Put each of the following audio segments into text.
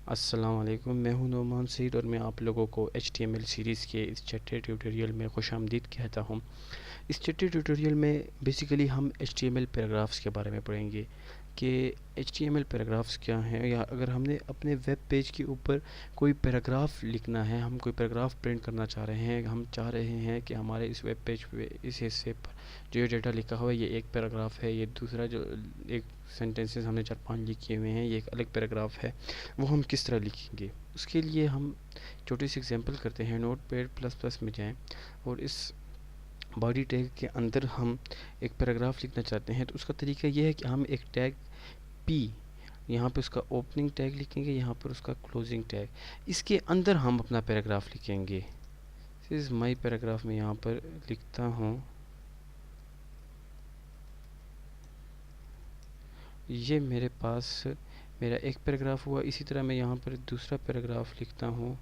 अस्सलाम वालेकुम, मैं हूं नोमान सईद और मैं आप लोगों को HTML सीरीज़ के इस छठे ट्यूटोरियल में खुशामदीद कहता हूं। इस छठे ट्यूटोरियल में बेसिकली हम HTML पैराग्राफ्स के बारे में पढ़ेंगे कि HTML पैराग्राफ्स क्या हैं, या अगर हमने अपने वेब पेज के ऊपर कोई पैराग्राफ लिखना है, हम कोई पैराग्राफ प्रिंट करना चाह रहे हैं, हम चाह रहे हैं कि हमारे इस वेब पेज पे इस हिस्से पर जो ये डेटा लिखा हुआ है ये एक पैराग्राफ है, ये दूसरा जो एक सेंटेंसेस हमने 4-5 लिखे हुए हैं ये एक अलग पैराग्राफ है, वो हम किस तरह लिखेंगे। उसके लिए हम छोटी सी एग्जांपल करते हैं। नोटपैड प्लस प्लस में जाएं और इस बॉडी टैग के अंदर हम एक पैराग्राफ लिखना चाहते हैं, तो उसका तरीका ये है कि हम एक टैग पी, यहाँ पे उसका ओपनिंग टैग लिखेंगे, यहाँ पर उसका क्लोजिंग टैग, इसके अंदर हम अपना पैराग्राफ लिखेंगे। दिस इज़ माई पैराग्राफ में यहाँ पर लिखता हूँ, ये मेरे पास मेरा एक पैराग्राफ हुआ। इसी तरह मैं यहाँ पर दूसरा पैराग्राफ लिखता हूँ।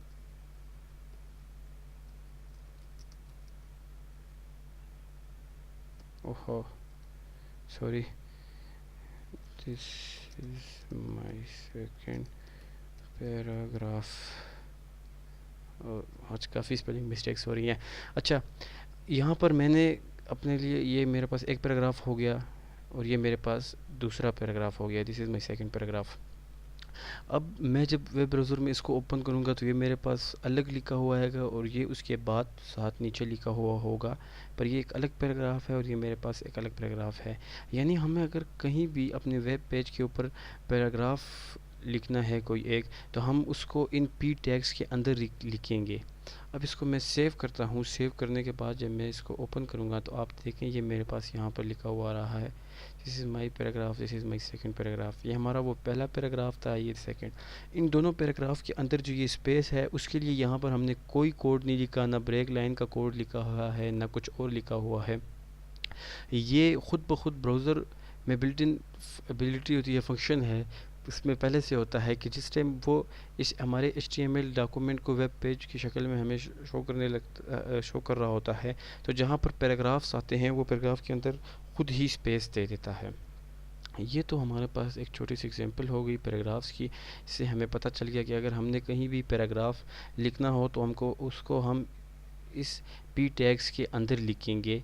ओहो sorry, this is my second paragraph. आज काफ़ी स्पेलिंग मिस्टेक्स हो रही हैं। अच्छा, यहाँ पर मैंने अपने लिए ये मेरे पास एक पैराग्राफ हो गया और ये मेरे पास दूसरा पैराग्राफ हो गया। This is my second paragraph. अब मैं जब वेब ब्राउज़र में इसको ओपन करूँगा तो ये मेरे पास अलग लिखा हुआ है और ये उसके बाद साथ नीचे लिखा हुआ होगा, पर ये एक अलग पैराग्राफ है और ये मेरे पास एक अलग पैराग्राफ है। यानी हमें अगर कहीं भी अपने वेब पेज के ऊपर पैराग्राफ लिखना है कोई एक, तो हम उसको इन पी टैग्स के अंदर लिखेंगे। अब इसको मैं सेव करता हूँ। सेव करने के बाद जब मैं इसको ओपन करूँगा तो आप देखें ये मेरे पास यहाँ पर लिखा हुआ रहा है, this is my paragraph, this is my second paragraph. ये हमारा वो पहला पैराग्राफ था, ये सेकंड। इन दोनों पैराग्राफ के अंदर जो ये स्पेस है उसके लिए यहाँ पर हमने कोई कोड नहीं लिखा, ना ब्रेक लाइन का कोड लिखा हुआ है, ना कुछ और लिखा हुआ है। ये ख़ुद ब खुद ब्राउज़र में बिल्ट इन एबिलिटी होती है, फंक्शन है, उसमें पहले से होता है कि जिस टाइम वो इस हमारे HTML डॉक्यूमेंट को वेब पेज की शक्ल में हमें शो कर रहा होता है, तो जहाँ पर पैराग्राफ्स आते हैं वो पैराग्राफ के अंदर खुद ही स्पेस दे देता है। ये तो हमारे पास एक छोटी सी एग्जांपल हो गई पैराग्राफ्स की। इससे हमें पता चल गया कि अगर हमने कहीं भी पैराग्राफ लिखना हो तो हमको उसको हम इस पी टैग्स के अंदर लिखेंगे,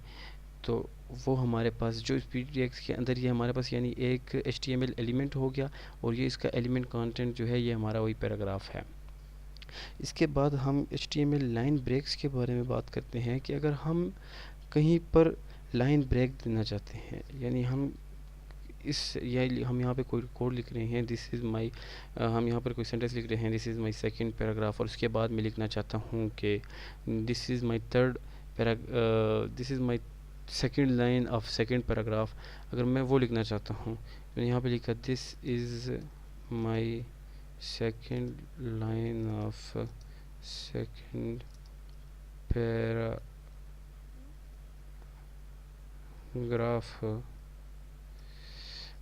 तो वो हमारे पास जो इस पी टैग्स के अंदर ये हमारे पास यानी एक HTML एलिमेंट हो गया और ये इसका एलिमेंट कंटेंट जो है ये हमारा वही पैराग्राफ है। इसके बाद हम HTML लाइन ब्रेक्स के बारे में बात करते हैं कि अगर हम कहीं पर लाइन ब्रेक देना चाहते हैं, यानी हम हम यहाँ पे कोई कोड लिख रहे हैं, दिस इज़ माई, हम यहाँ पर कोई सेंटेंस लिख रहे हैं, this is my second paragraph, और उसके बाद मैं लिखना चाहता हूँ कि this is my third this is my second line of second paragraph. अगर मैं वो लिखना चाहता हूँ तो यहाँ पे लिखा this is my second line of second paragraph.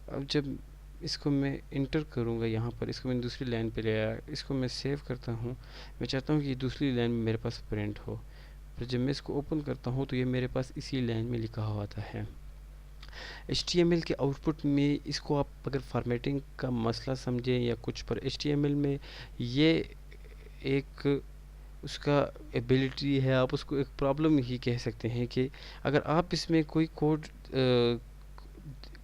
अब जब इसको मैं इंटर करूँगा यहाँ पर, इसको मैंने दूसरी लाइन पे ले आया, इसको मैं सेव करता हूँ। मैं चाहता हूँ कि ये दूसरी लाइन में मेरे पास प्रिंट हो, पर जब मैं इसको ओपन करता हूँ तो ये मेरे पास इसी लाइन में लिखा हुआ आता है। HTML के आउटपुट में इसको आप अगर फॉर्मेटिंग का मसला समझें या कुछ, पर HTML में ये एक उसका एबिलिटी है, आप उसको एक प्रॉब्लम ही कह सकते हैं कि अगर आप इसमें कोई कोड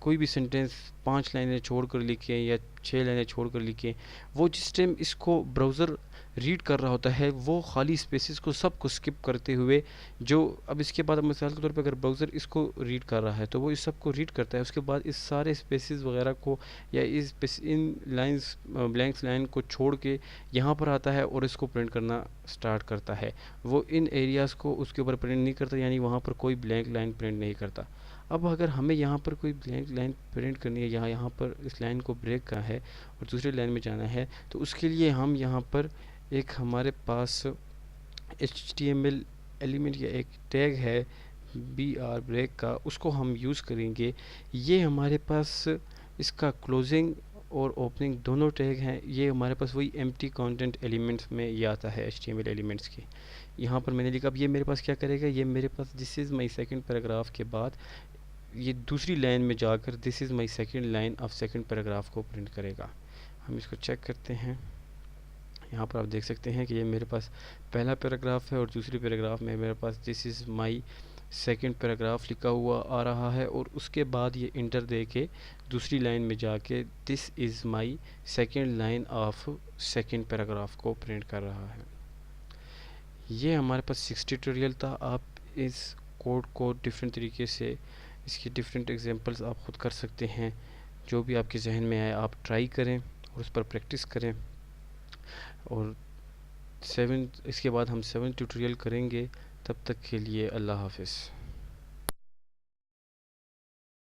कोई भी सेंटेंस 5 लाइनें छोड़कर लिखें या 6 लाइनें छोड़कर लिखें, वो जिस टाइम इसको ब्राउज़र रीड कर रहा होता है वो खाली स्पेसेस को सबको स्किप करते हुए, जो अब इसके बाद मिसाल के तौर पे अगर ब्राउज़र इसको रीड कर रहा है तो वो इस सब को रीड करता है, उसके बाद इस सारे स्पेसेस वगैरह को या इन लाइंस ब्लैंक्स लाइन को छोड़ के यहाँ पर आता है और इसको प्रिंट करना स्टार्ट करता है। वो इन एरियाज़ को उसके ऊपर प्रिंट नहीं करता, यानी वहाँ पर कोई ब्लैंक लाइन प्रिंट नहीं करता। अब अगर हमें यहाँ पर कोई ब्लैंक लाइन प्रिंट करनी है, यहाँ पर इस लाइन को ब्रेक करना है और दूसरी लाइन में जाना है, तो उसके लिए हम यहाँ पर एक हमारे पास HTML एलिमेंट या एक टैग है BR ब्रेक का, उसको हम यूज़ करेंगे। ये हमारे पास इसका क्लोजिंग और ओपनिंग दोनों टैग हैं। ये हमारे पास वही एम्प्टी कंटेंट एलिमेंट्स में ये आता है HTML एलिमेंट्स के। यहाँ पर मैंने लिखा, अब ये मेरे पास क्या करेगा, ये मेरे पास this is my second paragraph के बाद ये दूसरी लाइन में जाकर this is my second line of second paragraph को प्रिंट करेगा। हम इसको चेक करते हैं। यहाँ पर आप देख सकते हैं कि ये मेरे पास पहला पैराग्राफ है और दूसरी पैराग्राफ में मेरे पास this is my second paragraph लिखा हुआ आ रहा है, और उसके बाद ये इंटर दे के दूसरी लाइन में जाके this is my second line of second paragraph को प्रिंट कर रहा है। ये हमारे पास 6 ट्यूटोरियल था। आप इस कोड को डिफरेंट तरीके से, इसकी डिफरेंट एग्जांपल्स आप खुद कर सकते हैं। जो भी आपके जहन में आए आप ट्राई करें और उस पर प्रैक्टिस करें। और इसके बाद हम 7 ट्यूटोरियल करेंगे। तब तक के लिए अल्लाह हाफ़िज़।